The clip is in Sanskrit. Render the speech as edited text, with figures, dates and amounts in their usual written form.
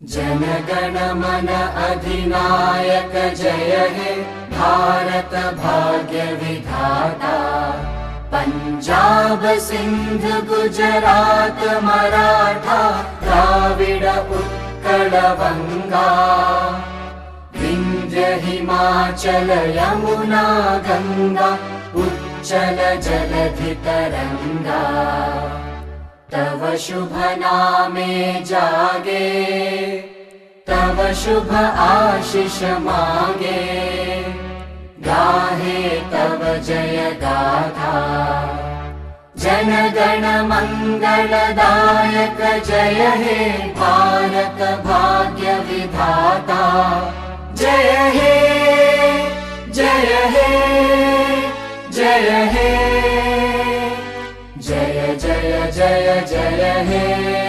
जनगण मन अधिनायक जय हे भारत भाग्य विधाता। पंजाब सिंध गुजरात मराठा द्राविड उत्कल बंगा। विंध्य हिमाचल यमुना गंगा उच्चल जलधि तरंगा। तव शुभ नामे जागे तव शुभ आशीष मागे। गाहे तव जय गाथा जनगण मंगलदायक जय हे भारत भाग्य विधाता। जय हे जय हे जय हे जय जय जय जय हे।